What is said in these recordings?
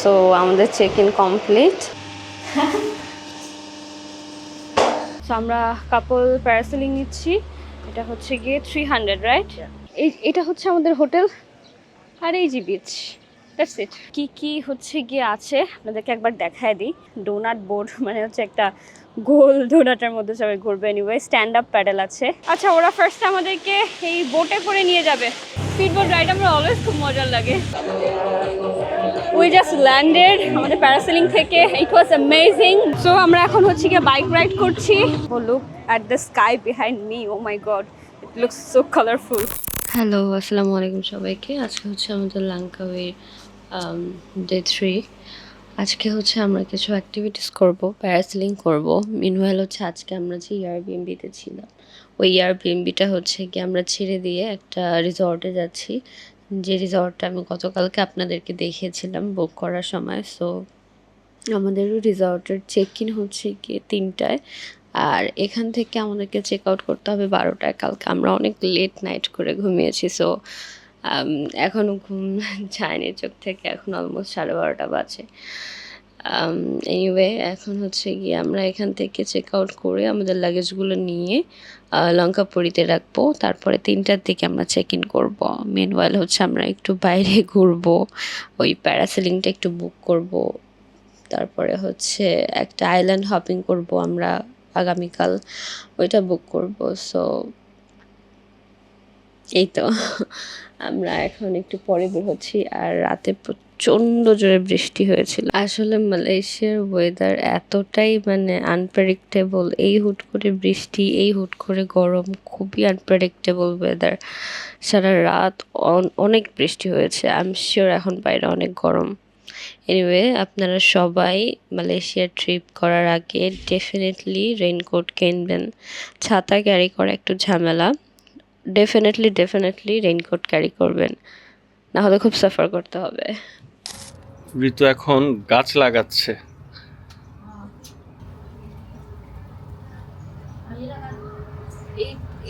So আমাদের check in complete. So আমরা কাপল parasailing নিচ্ছি। এটা হচ্ছে গিয়ে 300, রাইট? এটা হচ্ছে আমাদের হোটেল আর এই জি বিচ। That's it. কি কি হচ্ছে গিয়ে আছে আপনাদেরকে একবার দেখায় দিই। ডোনাট বোর্ড মানে হচ্ছে একটা গোল ডোনাটের মধ্যে সবাই ঘুরবে। এনিওয়ে স্ট্যান্ড আপ প্যাডেল আছে। আচ্ছা, ওরা ফার্স্ট আমাদেরকে এই বোটে করে নিয়ে যাবে। স্পিড বোট রাইড আমরা অলওয়েজ খুব মজার লাগে। উই জাস্ট ল্যান্ডেড আমাদের প্যারাসেলিং থেকে। It was amazing. সো আমরা এখন হচ্ছে গিয়ে বাইক রাইড করছি। Look at the sky behind me. Oh my god, it looks so colourful. Hello, আসসালামু আলাইকুম সবাইকে। আজকে হচ্ছে আমাদের লাঙ্কাওয়ের ডে 3। আজকে হচ্ছে আমরা কিছু অ্যাক্টিভিটিস করব, প্যারাসেলিং করব। মিনওয়াইল হচ্ছে আজকে আমরা যে এয়ারবিএনবিতে ছিলাম, ওই এয়ারবিএনবিটা হচ্ছে কি আমরা ছেড়ে দিয়ে একটা রিসর্টে যাচ্ছি, যে রিসর্টটা আমি গতকালকে আপনাদেরকে দেখিয়েছিলাম বুক করার সময়। সো আমাদের রিসর্টের চেক ইন হচ্ছে গিয়ে 3টায়, আর এখান থেকে আমাদেরকে চেক আউট করতে হবে 12টায়। কালকে আমরা অনেক লেট নাইট করে ঘুমিয়েছি। সো এখনও ঘুম যায়নি চোখ থেকে, এখন অলমোস্ট 12:30 বাজে। এনিওয়ে এখন হচ্ছে গিয়ে আমরা এখান থেকে চেক আউট করে আমাদের লাগেজগুলো নিয়ে লঙ্কাপুরীতে রাখবো। তারপরে 3টার দিকে আমরা চেক ইন করবো। মিনওয়াইল হচ্ছে আমরা একটু বাইরে ঘুরবো, ওই প্যারাসেলিংটা একটু বুক করব। তারপরে হচ্ছে একটা আইল্যান্ড হপিং করব আমরা আগামীকাল, ওইটা বুক করব। সো এই তো আমরা এখন একটু পরে বের হচ্ছি। আর রাতে প্রচণ্ড জোরে বৃষ্টি হয়েছিল। আসলে মালয়েশিয়ার ওয়েদার এতটাই মানে আনপ্রেডিক্টেবল। এই হুট করে বৃষ্টি, এই হুট করে গরম, খুবই আনপ্রেডিক্টেবল ওয়েদার। সারা রাত অনেক বৃষ্টি হয়েছে। আই এম শিওর এখন বাইরে অনেক গরম। এনিওয়ে আপনারা সবাই মালয়েশিয়ার ট্রিপ করার আগে ডেফিনেটলি রেইনকোট কিনবেন। ছাতা ক্যারি করা একটু ঝামেলা। ডেফিনেটলি রেইনকোট ক্যারি করবেন, না হলে খুব সাফার করতে হবে। ঋতু এখন গাছ লাগাচ্ছে।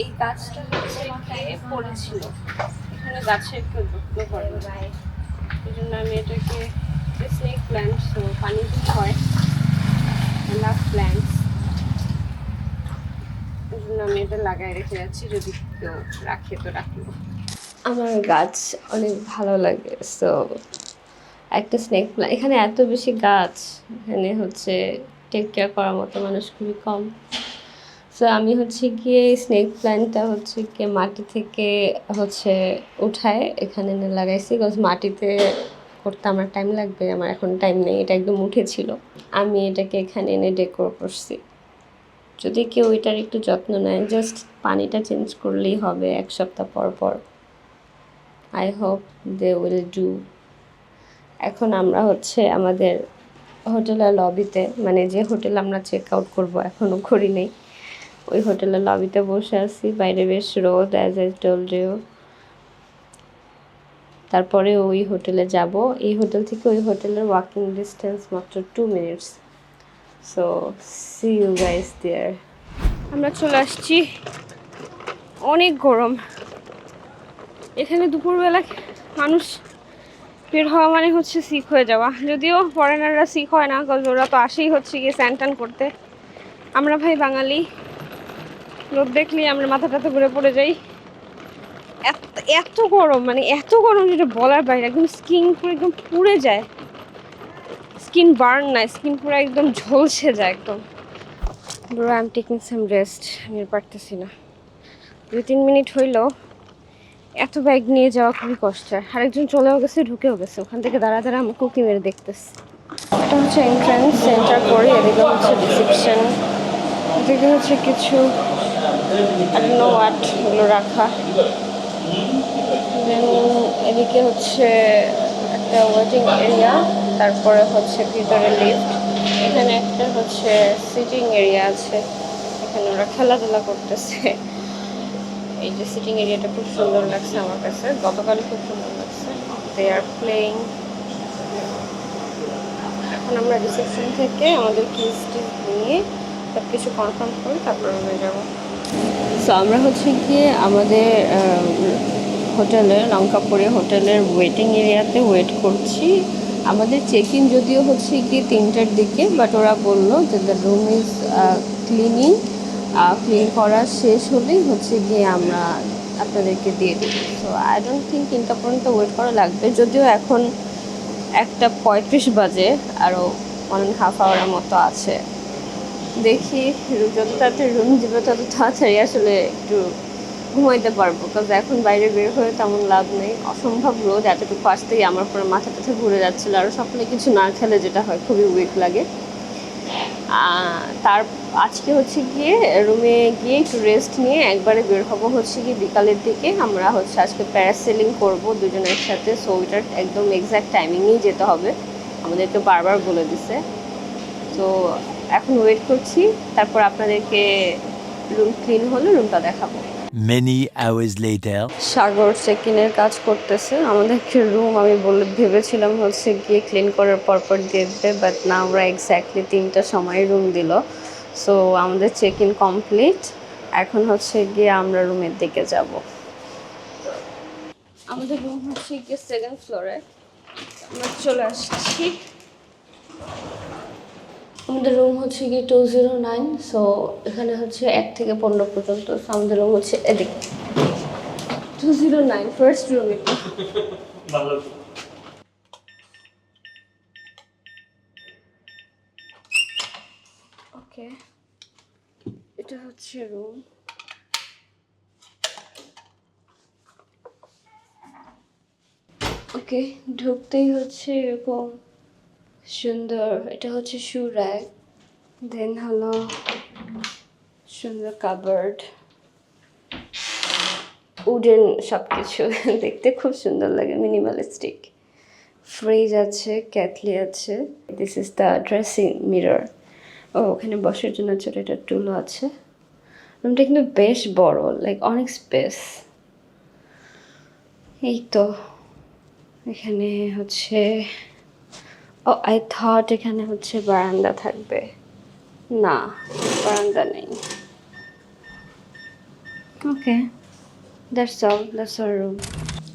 এই গাছটা হচ্ছে পড়েছিল, এখানে গাছে একটু যত্ন করে, এই জন্য আমি এটাকে স্নেক প্ল্যান্ট, তো পানি হয় লাভ প্ল্যান্টস, এই জন্য আমি এটা লাগাই রেখে যাচ্ছি। যদি কেউ রাখে তো রাখবো। আমার গাছ অনেক ভালো লাগে। সো একটা স্নেক প্ল্যান্ট, এখানে এত বেশি গাছ, এখানে হচ্ছে টেক কেয়ার করার মতো মানুষ খুবই কম। সো আমি হচ্ছে গিয়ে স্নেক প্ল্যান্টটা হচ্ছে গিয়ে মাটি থেকে হচ্ছে উঠায় এখানে এনে লাগাইছি। বিকজ মাটিতে করতে আমার টাইম লাগবে, আমার এখন টাইম নেই। এটা একদম উঠেছিল, আমি এটাকে এখানে এনে ডেকোর করছি। যদি কেউ এটার একটু যত্ন নেয়, জাস্ট পানিটা চেঞ্জ করলেই হবে 1 সপ্তাহ পর পর। I hope they will do. এখন আমরা হচ্ছে আমাদের হোটেলের লবিতে, মানে যে হোটেল আমরা চেক আউট করবো এখনও করি নেই, ওই হোটেলের লবিতে বসে আছি। বাইরে বেশ রোদ, অ্যাজ আই টোল্ড ইউ। তারপরে ওই হোটেলে যাব। এই হোটেল থেকে ওই হোটেলের ওয়াকিং ডিস্টেন্স মাত্র 2 minutes. So see you guys there. আমরা চলে আসছি। অনেক গরম এখানে। দুপুরবেলা মানুষ বের হওয়া মানে হচ্ছে সিক হয়ে যাওয়া। যদিও ফরেনাররা সিক হয় না, কারণ ওরা তো আসেই হচ্ছে গিয়ে স্যান করতে। আমরা ভাই বাঙালি, রোদ দেখলেই আমরা মাথাটাতে ঘুরে পড়ে যাই। এত গরম, মানে এত গরম যেটা বলার বাইরে। একদম স্কিন পুরো একদম পুড়ে যায়। স্কিন বার্ন না, স্কিন পুরো একদম ঝলসে যায় একদম। Bro, I am taking some rest. আমি আর পারতেছি না। 2-3 মিনিট হইলো। এত ব্যাগ নিয়ে যাওয়া খুবই কষ্টের। আরেকজন চলেও গেছে, ঢুকেও গেছে। ওখান থেকে দাঁড়া আমি কুকি মেরে দেখতেছি। এটা হচ্ছে এন্ট্রান্স, সেন্টার করে। এদিকে হচ্ছে রিসেপশন, এদিকে হচ্ছে কিছু আই ডোন্ট নো হোয়াট এগুলো রাখা। দেন এদিকে হচ্ছে একটা ওয়েটিং এরিয়া, তারপরে হচ্ছে ভিতরে লিফট। এখানে একটা হচ্ছে সিটিং এরিয়া আছে, এখানে ওরা খেলাধুলা করতেছে। এই যে সিটিং এরিয়াটা খুব সুন্দর লাগছে আমার কাছে, গতকালই খুব সুন্দর লাগছে। দে আর প্লেইং। এখন আমরা রিসেপশন থেকে আমাদের কিস নিয়ে সব কিছু কনফার্ম করে তারপর রুমে যাব। সো আমরা হচ্ছে গিয়ে আমাদের হোটেলের লঙ্কাপুরে হোটেলের ওয়েটিং এরিয়াতে ওয়েট করছি আমাদের চেক ইন যদিও হচ্ছে গিয়ে 3টার দিকে, বাট ওরা বললো যে দ্য রুম ইজ ক্লিন করা শেষ হলেই হচ্ছে গিয়ে আমরা আপনাদেরকে দিয়ে দিই। সো আই ডোন্ট থিঙ্ক 3টা পর্যন্ত ওয়েট করা লাগবে, যদিও এখন 1:35 বাজে, আরও 1.5 আওয়ারের মতো আছে। দেখি যত তাড়াতাড়ি রুম যাবে তত তাড়াতাড়ি আসলে একটু ঘুমাইতে পারবো, কারণ এখন বাইরে বের হয়ে তেমন লাভ নেই, অসম্ভব রোদ। এতটুকু আসতেই আমার পুরো মাথা টাথা ঘুরে যাচ্ছিলো, আর সকালে কিছু না খেলে যেটা হয় খুবই উইক লাগে। তার আজকে হচ্ছে গিয়ে রুমে গিয়ে একটু রেস্ট নিয়ে একবারে বের হবো হচ্ছে গিয়ে বিকালের দিকে। আমরা হচ্ছে আজকে প্যারাসেলিং করবো দুজনে একসাথে, সো ওইটার একদম এক্স্যাক্ট টাইমিংয়েই যেতে হবে, আমাদেরকে বারবার বলে দিছে। তো এখন ওয়েট করছি, তারপর আপনাদেরকে রুম ক্লিন হলে রুমটা দেখাবো। Many hours later. সাগর চেক ইনের কাজ করতেছে। আমাদেরকে রুম আমি ভেবেছিলাম হচ্ছে গিয়ে ক্লিন করার পরপর দিয়ে দেবে, বাট না, ওরা এক্স্যাক্টলি 3টার সময় রুম দিল। সো আমাদের চেক ইন কমপ্লিট, এখন হচ্ছে গিয়ে আমরা রুমের দিকে যাব। আমাদের রুম হচ্ছে গিয়ে 2nd ফ্লোরে, আমরা চলে আসছি। আমাদের রুম হচ্ছে গিয়ে 209। সো এখানে হচ্ছে 1 থেকে 15 পর্যন্ত। সো আমাদের রুম হচ্ছে এদিকে 209, ফার্স্ট রুম এটা। ওকে, এটা হচ্ছে রুম। ওকে, ঢুকতেই হচ্ছে এরকম সুন্দর, এটা হচ্ছে শু র্যাক, দেন হলো সুন্দর কাবার্ড, উডেন সব কিছু দেখতে খুব সুন্দর লাগে, মিনিমালিস্টিক। ফ্রিজ আছে, ক্যাটলি আছে, this is the dressing mirror. ও, ওখানে বসার জন্য ছোটো একটা টুলও আছে। রুমটা কিন্তু বেশ বড়, লাইক অনেক স্পেস। এই তো এখানে হচ্ছে, ও আই থট এখানে হচ্ছে বারান্দা থাকবে, না বারান্দা নেই। ওকে, দ্যাটস অল রুম।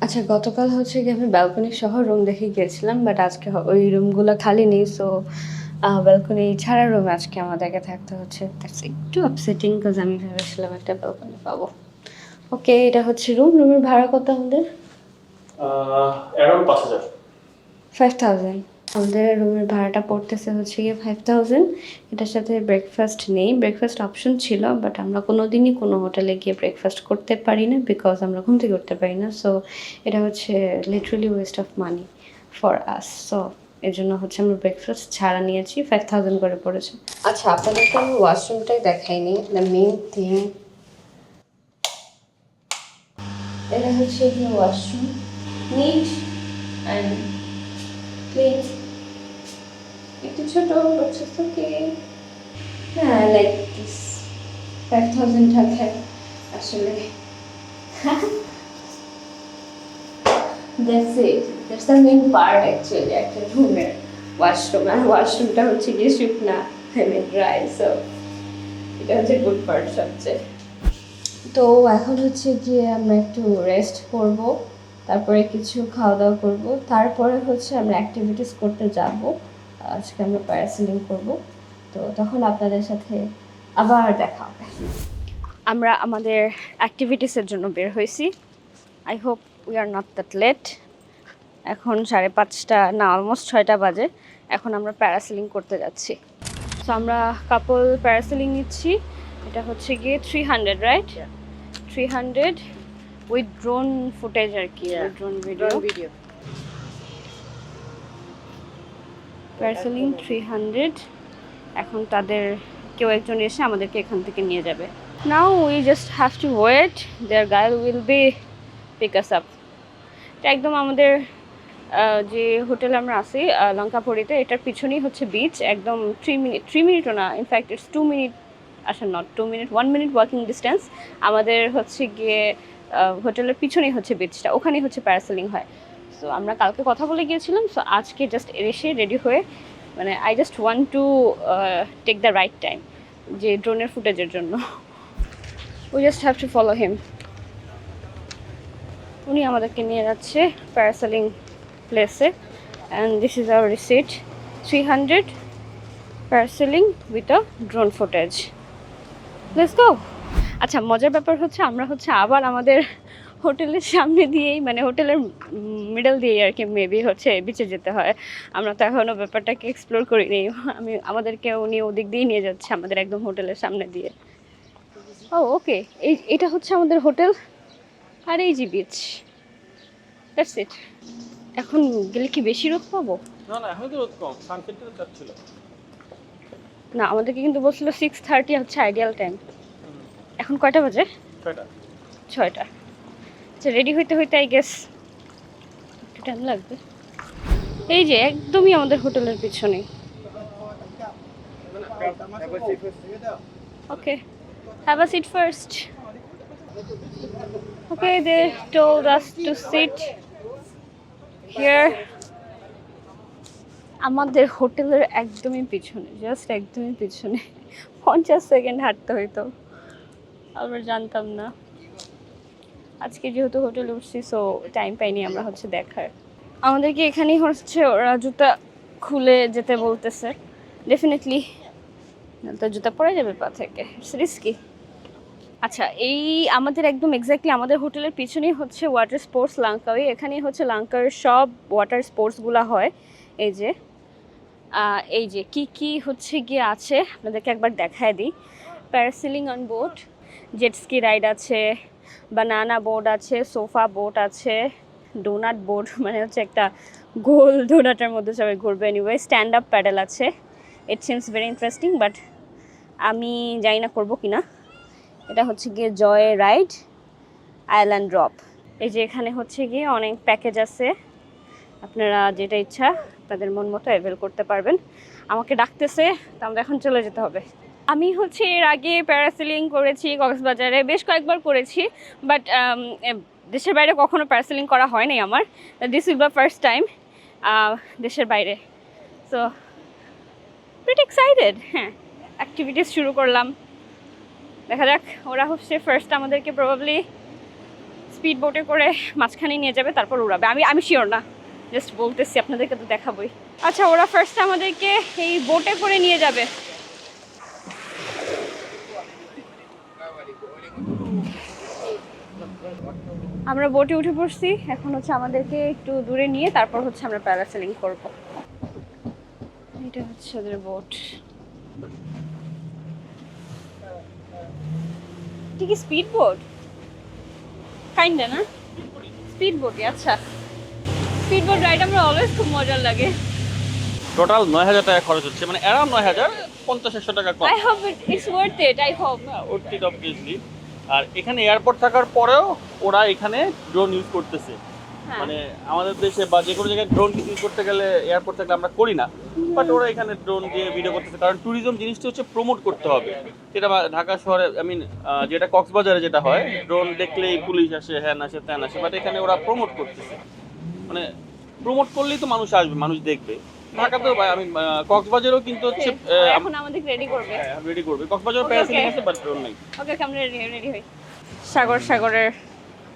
আচ্ছা, গতকাল হচ্ছে কি আমি ব্যালকনি সহ রুম দেখে গিয়েছিলাম, বাট আজকে ওই রুমগুলো খালি নেই। সো ব্যালকনি ছাড়া রুম আজকে আমাদেরকে থাকতে হচ্ছে। দ্যাটস একটু আপসেটিং, বিকজ আমি ভেবেছিলাম একটা ব্যালকনি পাবো। ওকে, এটা হচ্ছে রুমের ভাড়া কত আমাদের? অ্যারাউন্ড 5,000। 5000। আমাদের রুমের ভাড়াটা পড়তেছে হচ্ছে গিয়ে 5000। এটার সাথে ব্রেকফাস্ট নেই, ব্রেকফাস্ট অপশন ছিল, বাট আমরা কোনো দিনই কোনো হোটেলে গিয়ে ব্রেকফাস্ট করতে পারি না, বিকজ আমরা ঘুম থেকে উঠতে পারি না। সো এটা হচ্ছে literally West of money for us. So এর জন্য হচ্ছে আমরা ব্রেকফাস্ট ছাড়া নিয়েছি, 5000 করে পড়েছে। আচ্ছা, আপনাদেরকে আমি ওয়াশরুমটাই দেখাইনি, দ্য মেইন থিং। এটা হচ্ছে গিয়ে ওয়াশরুম, নিট অ্যান্ড ক্লিন, একটু ছোট, বাট ইটস ওকে। হ্যাঁ, লাইক দিস 5000 টাকা আসলে। That's it, that's the main part actually একটা রুমের, ওয়াশরুম। আর ওয়াশরুমটা হচ্ছে গিয়ে শুকনা, ড্রাই। সো এটা হচ্ছে গুড পার্ট সবচেয়ে। তো এখন হচ্ছে গিয়ে আমরা একটু রেস্ট করব, তারপরে কিছু খাওয়া দাওয়া করব, তারপরে হচ্ছে আমরা অ্যাক্টিভিটিস করতে যাব। আজকে আমরা প্যারাসেলিং করব, তো তখন আপনাদের সাথে আবার দেখা হবে। আমরা আমাদের অ্যাক্টিভিটিসের জন্য বের হয়েছি। I hope we are not that late. এখন 5:30 না, অলমোস্ট 6টা বাজে। এখন আমরা প্যারাসেলিং করতে যাচ্ছি। সো আমরা কাপল প্যারাসেলিং নিচ্ছি। এটা হচ্ছে গিয়ে 300, রাইট? 300 উইথ ড্রোন ফুটেজ আর কি, ড্রোন ভিডিও। প্যারাসেলিং 300। এখন তাদের কেউ একজন এসে আমাদেরকে এখান থেকে নিয়ে যাবে। Now we just have to wait, their guy will be pick us up. এটা একদম আমাদের যে হোটেলে আমরা আছি লঙ্কাপুরীতে, এটার পিছনেই হচ্ছে বিচ, একদম 3 মিনিটও না, ইনফ্যাক্ট ইটস 2 মিনিট, আসলে not 2 minute, 1 minute walking distance. আমাদের হচ্ছে গিয়ে হোটেলের পিছনেই হচ্ছে বিচটা, ওখানেই হচ্ছে প্যারাসেলিং হয়। সো আমরা কালকে কথা বলে গিয়েছিলাম, সো আজকে জাস্ট এসে রেডি হয়ে, মানে I just want to take the right time যে ড্রোনের ফুটেজের জন্য। We just have to follow him. উনি আমাদেরকে নিয়ে যাচ্ছে প্যারাসেলিং প্লেসে। and this is our receipt. 300 parasailing with a drone footage. Let's go. আচ্ছা, মজার ব্যাপার হচ্ছে আমরা আবার আমাদের হোটেলের সামনে দিয়েই, মানে হোটেলের মিডল দিয়েই আর কি মেবি বিচে যেতে হয়। আমরা তো এখনও ব্যাপারটাকে এক্সপ্লোর করিনি। আমাদেরকে উনি ওদিক দিয়ে নিয়ে যাচ্ছে, আমাদের একদম হোটেলের সামনে দিয়ে। ও ওকে, এটা হচ্ছে আমাদের হোটেল আর এই যে বিচ। That's it. এখন গেলে কি বেশি রোদ পাবো? না না, এখন তো রোদ কম, সানসেটটা যাচ্ছিল। না, আমাদেরকে কিন্তু বলছিল 6:30 হচ্ছে আইডিয়াল টাইম। এখন কয়টা বাজে? 6টা। আচ্ছা, রেডি হইতে আই গেস একটু টাইম লাগবে। এই যে একদমই আমাদের হোটেলের পিছনে। Okay, have a seat first. Okay, they told us to sit here. আমাদের হোটেলের একদমই পিছনে, জাস্ট একদমই পিছনে। 50 সেকেন্ড হাঁটতে হইতো, আমরা জানতাম না। আজকে যেহেতু হোটেলে উঠছি, সো টাইম পাইনি আমরা দেখার। আমাদেরকে এখানেই ওরা জুতা খুলে যেতে বলতেছে। ডেফিনেটলি তো জুতা পরে যাবে পা থেকে, ইটস রিস্কি। আচ্ছা, এই আমাদের একদম এক্স্যাক্টলি আমাদের হোটেলের পিছনেই ওয়াটার স্পোর্টস লাঙ্কাউই। এখানেই লাঙ্কার সব ওয়াটার স্পোর্টসগুলো হয়। এই যে কি গিয়ে আছে আপনাদেরকে একবার দেখায় দিই। Parasailing on boat, jet ski ride আছে, বানানা বোট আছে, সোফা বোট আছে, ডোনাট বোট মানে একটা গোল ডোনাটের মধ্যে সবাই ঘুরবে। এনিওয়ে, স্ট্যান্ড আপ প্যাডেল আছে। It seems very interesting, but আমি জানি না করবো কিনা। এটা গিয়ে জয় রাইড আইল্যান্ড ড্রপ। এই যে এখানে গিয়ে অনেক প্যাকেজ আছে, আপনারা যেটা ইচ্ছা তাদের মন মতো অ্যাভেল করতে পারবেন। আমাকে ডাকতেছে, তো আমরা এখন চলে যেতে হবে। আমি এর আগে প্যারাসেলিং করেছি কক্সবাজারে, বেশ কয়েকবার করেছি, বাট দেশের বাইরে কখনো প্যারাসেলিং করা হয় নাই আমার। This will be first time দেশের বাইরে। So pretty excited. হ্যাঁ, অ্যাক্টিভিটিস শুরু করলাম, দেখা যাক। ওরা ফার্স্ট আমাদেরকে প্রবাবলি স্পিড বোটে করে মাঝখানে নিয়ে যাবে, তারপর উড়াবে। আমি শিওর না, জাস্ট বলতেছি, আপনাদেরকে তো দেখাবোই। আচ্ছা, ওরা ফার্স্ট আমাদেরকে এই বোটে করে নিয়ে যাবে। আমরা বোটে উঠে পড়ছি, এখন আমাদেরকে একটু দূরে নিয়ে তারপর আমরা প্যারাসেলিং করব। এটা ওদের বোট। এটা কি স্পিড বোট? কাইন্ডা না, স্পিড বোটই। আচ্ছা, স্পিড বোট রাইড আমরা অলওয়েজ খুব মজার লাগে। টোটাল 9000 টাকা খরচ হচ্ছে, মানে অ্যারাউন্ড 9000, 50-100 টাকা কম। I hope it's worth it, I hope. Worth it obviously. আর এখানে এয়ারপোর্ট থাকার পরেও ওরা এখানে ড্রোন ইউজ করতেছে। মানে আমাদের দেশে বা যে কোনো জায়গায় ড্রোন ইউজ করতে গেলে এয়ারপোর্ট থাকলে আমরা করি না, বাট ওরা এখানে ড্রোন দিয়ে ভিডিও করতেছে। কারণ ট্যুরিজম জিনিসটা প্রমোট করতে হবে। যেটা ঢাকা শহরে যেটা কক্সবাজারে যেটা হয়, ড্রোন দেখলেই পুলিশ আসে, হ্যান আসে, ত্যান আসে, বাট এখানে ওরা প্রমোট করতেছে। মানে প্রমোট করলেই তো মানুষ আসবে, মানুষ দেখবে। ঢাকাতেও কক্সবাজারেও কিন্তু এখন আমাদের রেডি করবে। কক্সবাজারও প্যারাসেলিং আছে, বাট ড্রোন নাই। ওকে, আমরা রেডি হই। সাগরের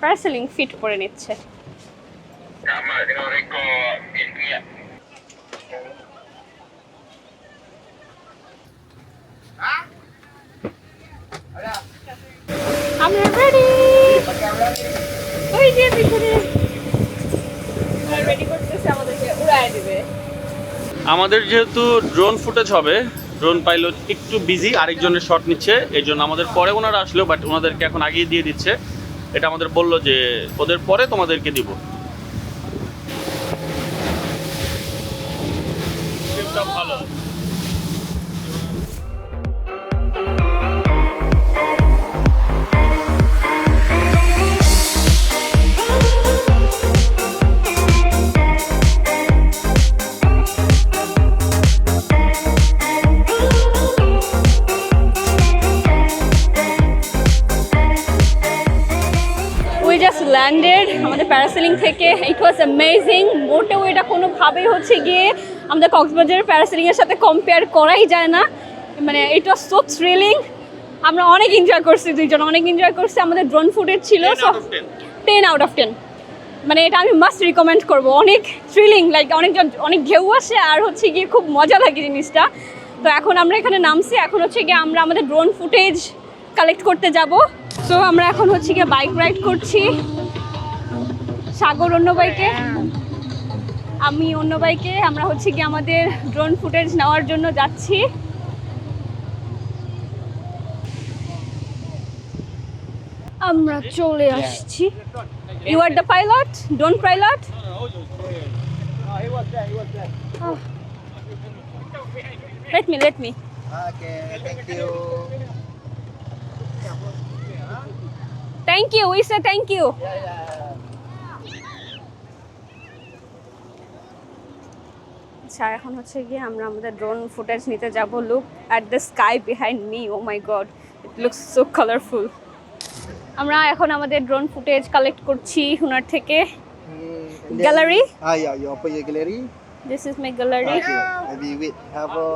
প্যারাসেলিং ফিট করে নিচ্ছে। আমরা রেডি। ওই যে পিছনে রেডি করতেছে, আমাদেরকে উড়ায় দিবে। আমাদের যেহেতু ড্রোন ফুটেজ হবে, ড্রোন পাইলট একটু বিজি, আরেকজনের শট নিচ্ছে, এই জন্য আমাদের পরে ওনারা আসলো, বাট ওনাদেরকে এখন আগিয়ে দিয়ে দিচ্ছে। এটা আমাদের বললো যে ওদের পরে তোমাদেরকে দিব। ভালো। ল্যান্ডেড আমাদের প্যারাসেলিং থেকে। It was amazing. মোটেও এটা কোনোভাবেই গিয়ে আমাদের কক্সবাজারের প্যারাসেলিংয়ের সাথে কম্পেয়ার করাই যায় না। মানে ইট ওয়াজ সো থ্রিলিং। আমরা অনেক এনজয় করছি, দুইজন অনেক এনজয় করছি। আমাদের ড্রোন ফুটেজ ছিল 10 আউট অফ 10। মানে এটা আমি মাস্ট রিকমেন্ড করব, অনেক থ্রিলিং, লাইক অনেক ঢেউ আসে আর হচ্ছে গিয়ে খুব মজা লাগে জিনিসটা। তো এখন আমরা এখানে নামছি, এখন হচ্ছে গিয়ে আমরা আমাদের ড্রোন ফুটেজ কালেক্ট করতে যাব। সো আমরা এখন হচ্ছে গিয়ে বাইক রাইড করছি, সাগর অন্য বাইকে, আমি অন্য বাইকে, আমরা হচ্ছে গিয়ে আমাদের ড্রোন ফুটেজ নেওয়ার জন্য যাচ্ছি। আমরা চলে আসছি। You are the pilot, drone pilot? Let me. Okay, thank you. Thank you, we say thank you. আচ্ছা, এখন হচ্ছে গিয়ে আমরা আমাদের ড্রোন ফুটেজ নিতে যাব। Look at the sky behind me, oh my god, it looks so colourful. আমরা এখন আমাদের ড্রোন ফুটেজ কালেক্ট করছি হুনার থেকে। Gallery? Yeah, you open your gallery. This is my gallery. Okay, maybe wait, have a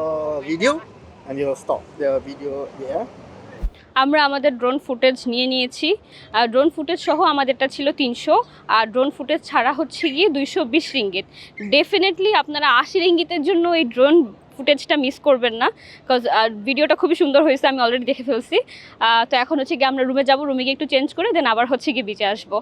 video and you'll stop the video there. আমরা আমাদের drone footage নিয়ে নিয়েছি। আর drone footage সহ আমাদেরটা ছিল 300, আর ড্রোন ফুটেজ ছাড়া হচ্ছে গিয়ে 220 রিঙ্গিত। ডেফিনেটলি আপনারা 80 রিঙ্গিতের জন্য এই ড্রোন ফুটেজটা মিস করবেন না, বিকজ ভিডিওটা খুবই সুন্দর হয়েছে, আমি অলরেডি দেখে ফেলছি। তো এখন হচ্ছে গিয়ে আমরা রুমে যাব, রুমে গিয়ে একটু চেঞ্জ করে দেন আবার হচ্ছে গিয়ে বিচে আসবো।